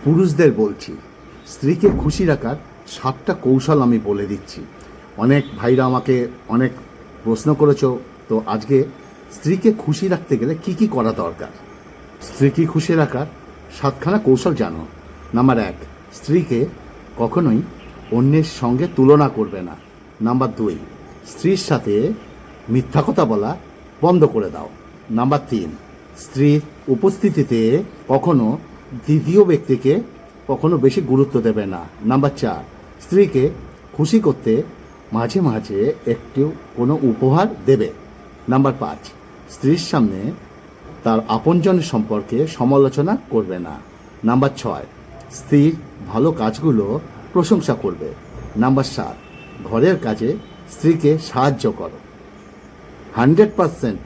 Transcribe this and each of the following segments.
পুরুষদের বলছি, স্ত্রীকে খুশি রাখার 7টা কৌশল আমি বলে দিচ্ছি। অনেক ভাইরা আমাকে অনেক প্রশ্ন করেছো, তো আজকে স্ত্রীকে খুশি রাখতে গেলে কি কি করা দরকার। স্ত্রীকে খুশি রাখার 7খানা কৌশল জানো। নাম্বার 1, স্ত্রীকে কখনোই অন্যের সঙ্গে তুলনা করবে না। নাম্বার 2, স্ত্রীর সাথে মিথ্যা কথা বলা বন্ধ করে দাও। নাম্বার 3, স্ত্রীর উপস্থিতিতে কখনো দ্বিতীয় ব্যক্তিকে কখনো বেশি গুরুত্ব দেবে না। নাম্বার 4, স্ত্রীকে খুশি করতে মাঝে মাঝে একটু কোনো উপহার দেবে। নাম্বার 5, স্ত্রীর সামনে তার আপনজনের সম্পর্কে সমালোচনা করবে না। নাম্বার 6, স্ত্রীর ভালো কাজগুলো প্রশংসা করবে। নাম্বার 7, ঘরের কাজে স্ত্রীকে সাহায্য করো। 100%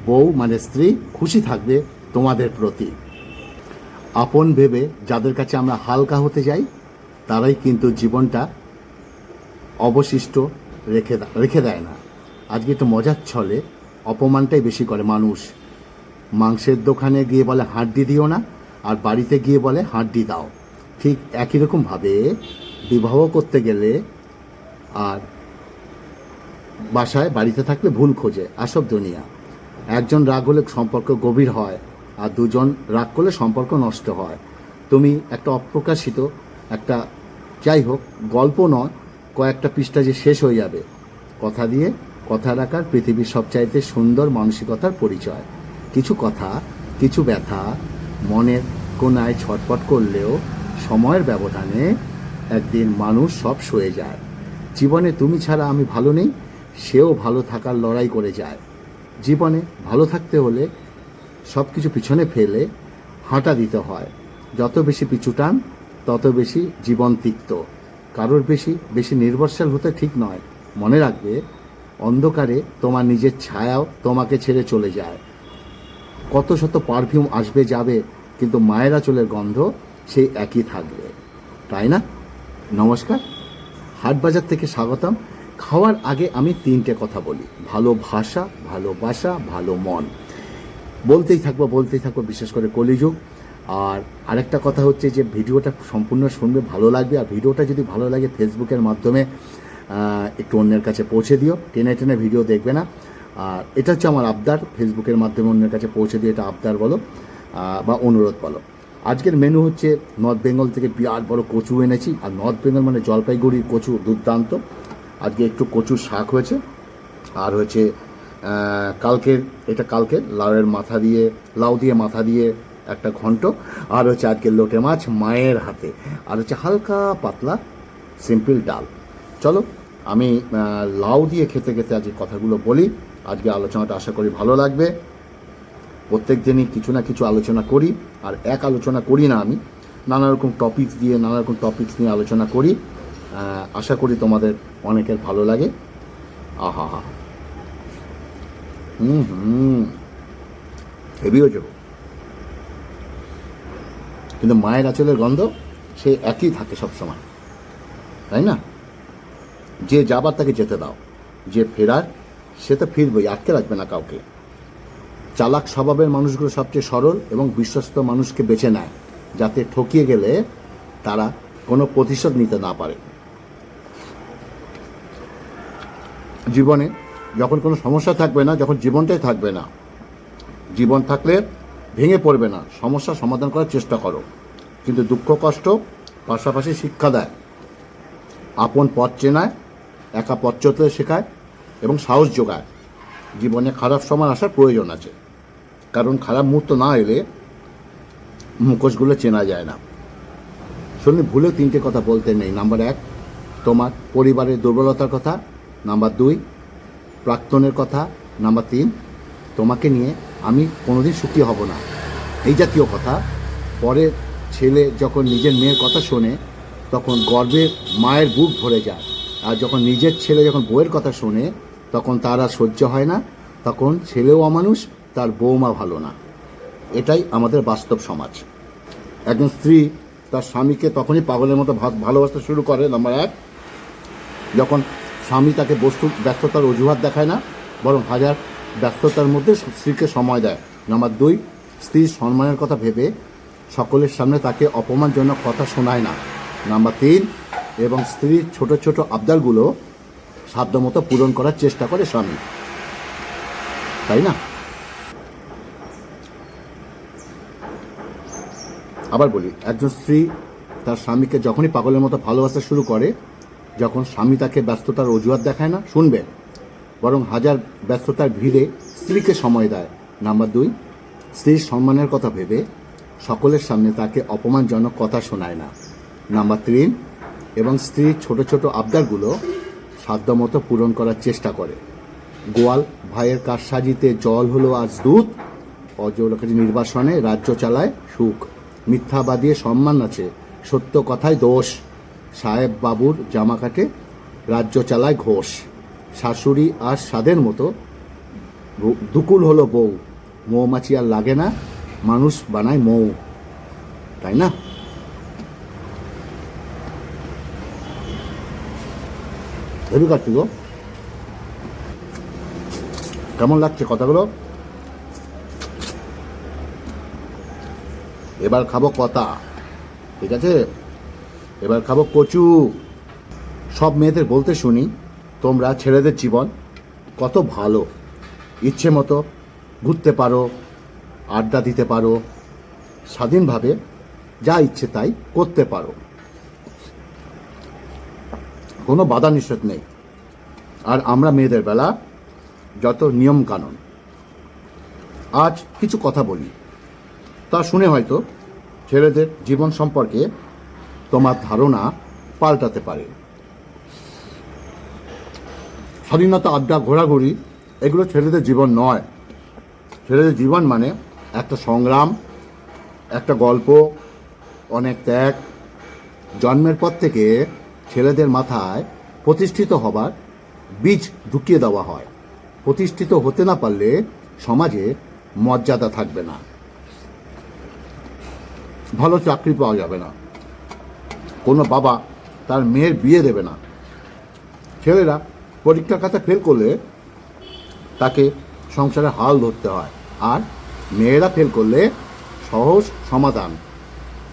বউ মানে স্ত্রী খুশি থাকবে তোমাদের প্রতি। আপন ভেবে যাদের কাছে আমরা হালকা হতে যাই, তারাই কিন্তু জীবনটা অবশিষ্ট রেখে দেয় না। আজকে একটু মজার ছলে অপমানটাই বেশি করে মানুষ। মাংসের দোকানে গিয়ে বলে হাড্ডি দিও না, আর বাড়িতে গিয়ে বলে হাড্ডি দাও। ঠিক একই রকমভাবে বিবাহ করতে গেলে আর বাসায় বাড়িতে থাকলে ভুল খোঁজে, আসব দুনিয়া। একজন রাগ হলে সম্পর্ক গভীর হয়, আর দুজন রাগ করলে সম্পর্ক নষ্ট হয়। তুমি একটা অপ্রকাশিত একটা, যাই হোক, গল্প নয়, কয়েকটা পৃষ্ঠা যে শেষ হয়ে যাবে। কথা দিয়ে কথা রাখার পৃথিবীর সবচাইতে সুন্দর মানসিকতার পরিচয়। কিছু কথা, কিছু ব্যথা মনের কোনায় ছটপট করলেও সময়ের ব্যবধানে একদিন মানুষ সব সয়ে যায়। জীবনে তুমি ছাড়া আমি ভালো নেই, সেও ভালো থাকার লড়াই করে যায়। জীবনে ভালো থাকতে হলে সব কিছু পিছনে ফেলে হাঁটা দিতে হয়। যত বেশি পিছু টান, তত বেশি জীবন তিক্ত। কারোর বেশি নির্ভরশীল হতে ঠিক নয়। মনে রাখবে, অন্ধকারে তোমার নিজের ছায়াও তোমাকে ছেড়ে চলে যায়। কত শত পারফিউম আসবে যাবে, কিন্তু মায়ের আঁচলের গন্ধ সেই একই থাকবে, তাই না? নমস্কার, হাটবাজার থেকে স্বাগতম। খাওয়ার আগে আমি 3টে কথা বলি: ভালো ভাষা, ভালোবাসা, ভালো মন। বলতেই থাকবো, বিশেষ করে কলিযুগ। আর আরেকটা কথা হচ্ছে যে ভিডিওটা সম্পূর্ণ শুনবে, ভালো লাগবে। আর ভিডিওটা যদি ভালো লাগে, ফেসবুকের মাধ্যমে একটু অন্যের কাছে পৌঁছে দিও। টেনে টেনে ভিডিও দেখবে না। আর এটা হচ্ছে আমার আবদার, ফেসবুকের মাধ্যমে অন্যের কাছে পৌঁছে দিয়ে, এটা আবদার বলো বা অনুরোধ বলো। আজকের মেনু হচ্ছে নর্থ বেঙ্গল থেকে বিরাট বড় কচু এনেছি। আর নর্থ বেঙ্গল মানে জলপাইগুড়ির কচু দুর্দান্ত। আজকে একটু কচুর শাক হয়েছে, আর হয়েছে কালকের লাউ দিয়ে মাথা দিয়ে একটা ঘন্ট, আর হচ্ছে আজকে লোটে মাছ মায়ের হাতে, আর হচ্ছে হালকা পাতলা সিম্পল ডাল। চলো, আমি লাউ দিয়ে খেতে খেতে আজকে কথাগুলো বলি। আজকে আলোচনাটা আশা করি ভালো লাগবে। প্রত্যেক দিনই কিছু না কিছু আলোচনা করি, আর আলোচনা করি না আমি, নানা রকম টপিকস নিয়ে আলোচনা করি। আশা করি তোমাদের অনেকের ভালো লাগে। আহা হা, হেভি হয়েছে। কিন্তু মায়ের আঁচলের গন্ধ সে একই থাকে সবসময়, তাই না? যে যাবার তাকে যেতে দাও, যে ফেরার সে তো ফিরবেই, আটকে রাখবে না কাউকে। চালাক স্বভাবের মানুষগুলো সবচেয়ে সরল এবং বিশ্বস্ত মানুষকে বেছে নেয়, যাতে ঠকিয়ে গেলে তারা কোনো প্রতিশোধ নিতে না পারে। জীবনে যখন কোনো সমস্যা থাকবে না, যখন জীবনটাই থাকবে না, জীবন থাকলে ভেঙে পড়বে না, সমস্যা সমাধান করার চেষ্টা করো। কিন্তু দুঃখ কষ্ট পাশাপাশি শিক্ষা দেয়, আপন পথ চেনায়, একা পথ চলতে শেখায় এবং সাহস যোগায়। জীবনে খারাপ সময় আসার প্রয়োজন আছে, কারণ খারাপ মুহূর্ত না এলে মুখোশগুলো চেনা যায় না। শুনে ভুলেও 3টে কথা বলতে নেই। নাম্বার 1, তোমার পরিবারের দুর্বলতার কথা। নাম্বার 2, প্রাক্তনের কথা। নাম্বার 3, তোমাকে নিয়ে আমি কোনোদিন সুখী হব না, এই জাতীয় কথা। পরে ছেলে যখন নিজের মেয়ের কথা শোনে, তখন গর্বে মায়ের বুক ভরে যায়। আর যখন নিজের ছেলে যখন বউয়ের কথা শোনে, তখন তার আর সহ্য হয় না। তখন ছেলেও অমানুষ, তার বউমা ভালো না। এটাই আমাদের বাস্তব সমাজ। একজন স্ত্রী তার স্বামীকে তখনই পাগলের মতো ভালোবাসতে শুরু করে। নাম্বার 1, যখন স্বামী তাকে ব্যস্ততার অজুহাত দেখায় না, বরং হাজার ব্যস্ততার মধ্যে স্ত্রীকে সময় দেয়। নাম্বার 2, স্ত্রীর সম্মানের কথা ভেবে সকলের সামনে তাকে অপমানজনক কথা শোনায় না। নাম্বার 3, এবং স্ত্রীর ছোট ছোট আবদারগুলো সাধ্যমতো পূরণ করার চেষ্টা করে স্বামী, তাই না? আবার বলি, একজন স্ত্রী তার স্বামীকে যখনই পাগলের মতো ভালোবাসা শুরু করে, যখন স্বামী তাকে ব্যস্ততার অজুহাত দেখায় না, শুনবে, বরং হাজার ব্যস্ততার ভিড়ে স্ত্রীকে সময় দেয়। নাম্বার 2, স্ত্রীর সম্মানের কথা ভেবে সকলের সামনে তাকে অপমানজনক কথা শোনায় না। নাম্বার 3, এবং স্ত্রীর ছোট ছোট আবদারগুলো সাধ্যমতো পূরণ করার চেষ্টা করে। গোয়াল ভাইয়ের কারসাজিতে জল হলো আজ দুধ, অজলকারী নির্বাসনে রাজ্য চালায় সুখ, মিথ্যা বাদিয়ে সম্মান আছে, সত্য কথায় দোষ, সাহেব বাবুর জামা কাটে রাজ্য চালায় ঘোষ, শাশুড়ি আর স্বাদের মতো দুকুল হলো বউ, মৌমাছি আর লাগে না, মানুষ বানায় মৌ, তাই না? ভেবে কাটছি গো, কেমন লাগছে কথাগুলো? এবার খাবো কথা, ঠিক আছে? এবার খাবো কচু। সব মেয়েদের বলতে শুনি, তোমরা ছেলেদের জীবন কত ভালো, ইচ্ছে মতো ঘুরতে পারো, আড্ডা দিতে পারো, স্বাধীনভাবে যা ইচ্ছে তাই করতে পারো, কোনো বাধা নিষেধ নেই। আর আমরা মেয়েদের বেলা যত নিয়ম কানুন। আজ কিছু কথা বলি, তা শুনে হয়তো ছেলেদের জীবন সম্পর্কে তোমার ধারণা পাল্টাতে পারে। স্বাধীনতা, আড্ডা, ঘোরাঘুরি এগুলো ছেলেদের জীবন নয়। ছেলেদের জীবন মানে একটা সংগ্রাম, একটা গল্প, অনেক ত্যাগ। জন্মের পর থেকে ছেলেদের মাথায় প্রতিষ্ঠিত হবার বীজ ঢুকিয়ে দেওয়া হয়। প্রতিষ্ঠিত হতে না পারলে সমাজে মর্যাদা থাকবে না, ভালো চাকরি পাওয়া যাবে না, কোনো বাবা তার মেয়ের বিয়ে দেবে না। ছেলেরা পরীক্ষার খাতা ফেল করলে তাকে সংসারে হাল ধরতে হয়, আর মেয়েরা ফেল করলে সহজ সমাধান,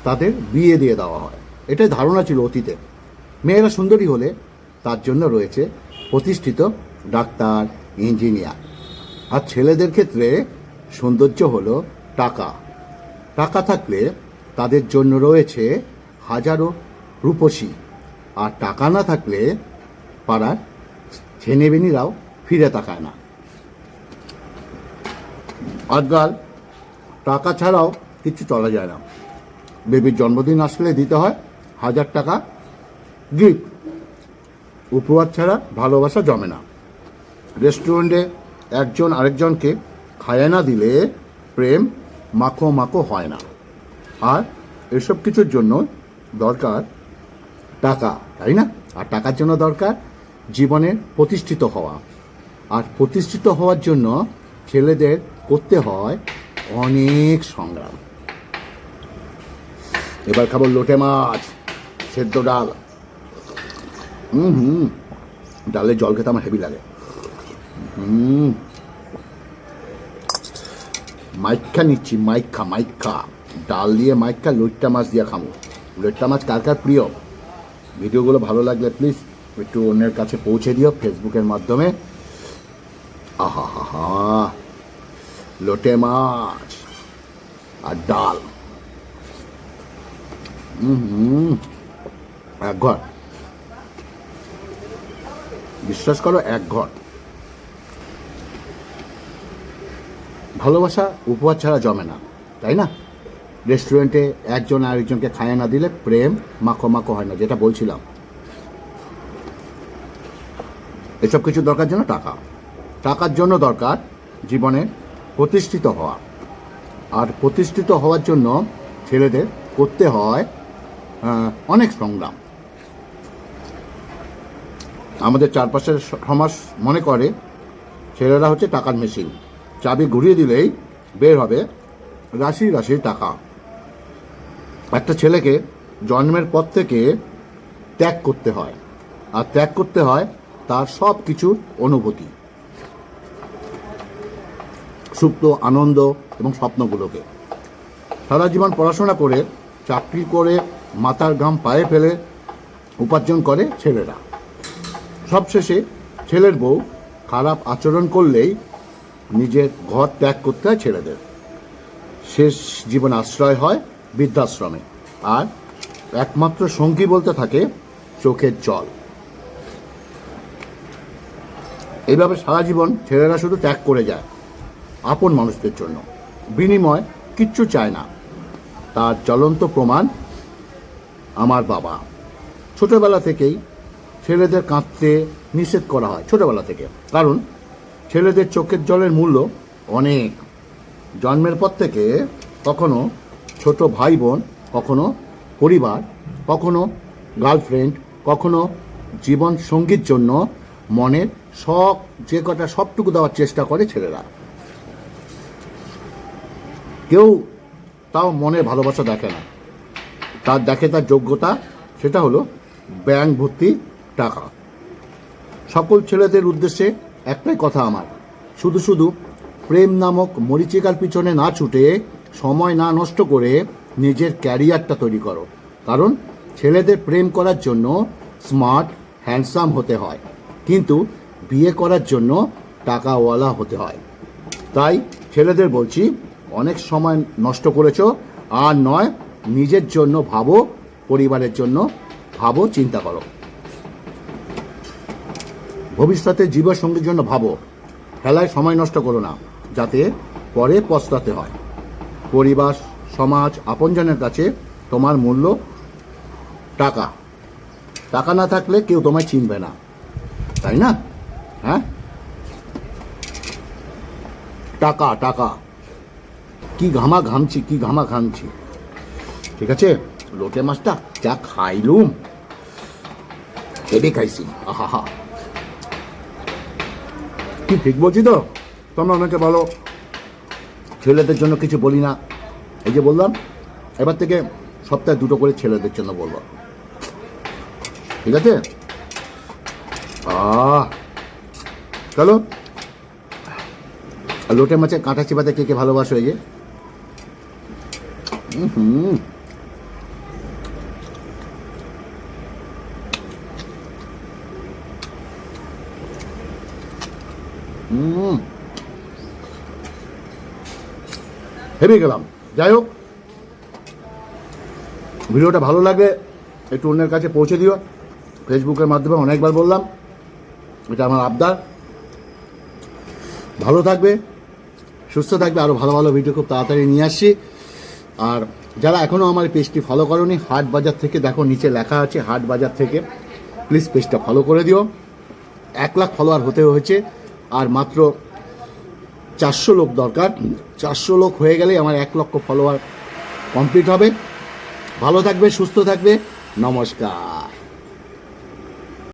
তাদের বিয়ে দিয়ে দেওয়া হয়। এটাই ধারণা ছিল অতীতে। মেয়েরা সুন্দরী হলে তার জন্য রয়েছে প্রতিষ্ঠিত ডাক্তার, ইঞ্জিনিয়ার। আর ছেলেদের ক্ষেত্রে সৌন্দর্য হলো টাকা। টাকা থাকলে তাদের জন্য রয়েছে হাজারো রূপসী, আর টাকা না থাকলে পাড়ার ছেলেবেনিরাও ফিরে তাকায় না। আজকাল টাকা ছাড়াও কিছু চলা যায় না। বেবির জন্মদিন আসলে দিতে হয় 1000 টাকা গিফট, উপহার ছাড়া ভালোবাসা জমে না। রেস্টুরেন্টে একজন আরেকজনকে খায় না দিলে প্রেম মাখো মাখো হয় না। আর এসব কিছুর জন্য দরকার টাকা, তাই না? আর টাকার জন্য দরকার জীবনে প্রতিষ্ঠিত হওয়া। আর প্রতিষ্ঠিত হওয়ার জন্য ছেলেদের করতে হয় অনেক সংগ্রাম। এবার খাবো লোটে মাছ, সেদ্ধ ডাল। ডালে জল খেতে আমার হেভি লাগে। মাইকা নিচ্ছি, মাইকা ডাল দিয়ে, মাইকা লইট্টা মাছ দিয়ে খাবো। লইট্টা মাছ কার কার প্রিয়? ভিডিওগুলো ভালো লাগলে প্লিজ একটু অন্যের কাছে পৌঁছে দিও ফেসবুকের মাধ্যমে। আহা হা হা, লোটে মাছ আর ডাল, এক ঘর, বিশ্বাস করো, এক ঘর। ভালোবাসা উপহার ছাড়া জমে না, তাই না? রেস্টুরেন্টে একজন আরেকজনকে খায় না দিলে প্রেম মাখো মাখো হয় না, যেটা বলছিলাম। এসব কিছু দরকার জন্য টাকা, টাকার জন্য দরকার জীবনে প্রতিষ্ঠিত হওয়া। আর প্রতিষ্ঠিত হওয়ার জন্য ছেলেদের করতে হয় অনেক সংগ্রাম। আমাদের চারপাশের সমাজ মনে করে ছেলেরা হচ্ছে টাকার মেশিন, চাবি ঘুরিয়ে দিলেই বের হবে রাশি রাশি টাকা। একটা ছেলেকে জন্মের পর থেকে ত্যাগ করতে হয়, আর ত্যাগ করতে হয় তার সব কিছুর অনুভূতি, সুপ্ত আনন্দ এবং স্বপ্নগুলোকে। সারা জীবন পড়াশোনা করে চাকরি করে মাথার ঘাম পায়ে ফেলে উপার্জন করে ছেলেরা। সবশেষে ছেলের বউ খারাপ আচরণ করলেই নিজের ঘর ত্যাগ করতে হয় ছেলেদের। শেষ জীবন আশ্রয় হয় বৃদ্ধাশ্রমে, আর একমাত্র সঙ্গী বলতে থাকে চোখের জল। এইভাবে সারা জীবন ছেলেরা শুধু ত্যাগ করে যায় আপন মানুষদের জন্য, বিনিময় কিচ্ছু চায় না। তার জ্বলন্ত প্রমাণ আমার বাবা। ছোটবেলা থেকেই ছেলেদের কাঁদতে নিষেধ করা হয়, ছোটবেলা থেকে, কারণ ছেলেদের চোখের জলের মূল্য অনেক। জন্মের পর থেকে কখনো ছোট ভাই বোন, কখনো পরিবার, কখনো গার্লফ্রেন্ড, কখনো জীবন সঙ্গীর জন্য মনের সব যে কটা সবটুকু দেওয়ার চেষ্টা করে ছেলেরা। কেউ তাও মনের ভালোবাসা দেখে না, তার দেখে তার যোগ্যতা, সেটা হলো ব্যাংক ভর্তি টাকা। সকল ছেলেদের উদ্দেশ্যে একটাই কথা আমার, শুধু শুধু প্রেম নামক মরীচিকার পিছনে না ছুটে, সময় না নষ্ট করে নিজের ক্যারিয়ারটা তৈরি করো। কারণ ছেলেদের প্রেম করার জন্য স্মার্ট হ্যান্ডসাম হতে হয়, কিন্তু বিয়ে করার জন্য টাকাওয়ালা হতে হয়। তাই ছেলেদের বলছি, অনেক সময় নষ্ট করেছো, আর নয়, নিজের জন্য ভাবো, পরিবারের জন্য ভাবো, চিন্তা করো, ভবিষ্যতে জীবনসঙ্গীর জন্য ভাবো। খেলায় সময় নষ্ট করো না, যাতে পরে পস্তাতে হয়। পরিবার, সমাজ, আপনজনের কাছে তোমার মূল্য টাকা। টাকা না থাকলে কেউ তোমায় চিনবে না, তাই না? হ্যাঁ, টাকা টাকা, কি ঘামা ঘামছি, কি ঘামা ঘামছি। ঠিক আছে, লোটে মাছটা যা খাইলুম, হেভি খাইছি। আহা হা, কি ঠিক বলছি তো? তোমরা অনেকে বলো ছেলেদের জন্য কিছু বলি না। এই যে বললাম, এবার থেকে সপ্তাহে 2টো করে ছেলেদের জন্য বলবো, ঠিক আছে? চলো, লোটে মাছের কাঁটা চিবাতে কে কে ভালোবাসো? এই যে হেভি গেলাম। যাই হোক, ভিডিওটা ভালো লাগলে একটু অন্যের কাছে পৌঁছে দিও। ফেসবুকের মাধ্যমে অনেকবার বললাম, এটা আমার আবদার। ভালো থাকবে, সুস্থ থাকবে, আরও ভালো ভালো ভিডিও খুব তাড়াতাড়ি নিয়ে আসছি। আর যারা এখনও আমার পেজটি ফলো করোনি, হাট বাজার থেকে দেখো, নিচে লেখা আছে হাট বাজার থেকে, প্লিজ পেজটা ফলো করে দিও। 1 লাখ ফলোয়ার হতে হয়েছে, আর মাত্র 400 লোক দরকার। 400 লোক হয়ে গেলেই আমার 1 লক্ষ ফলোয়ার কমপ্লিট হবে। ভালো থাকবে, সুস্থ থাকবে, নমস্কার।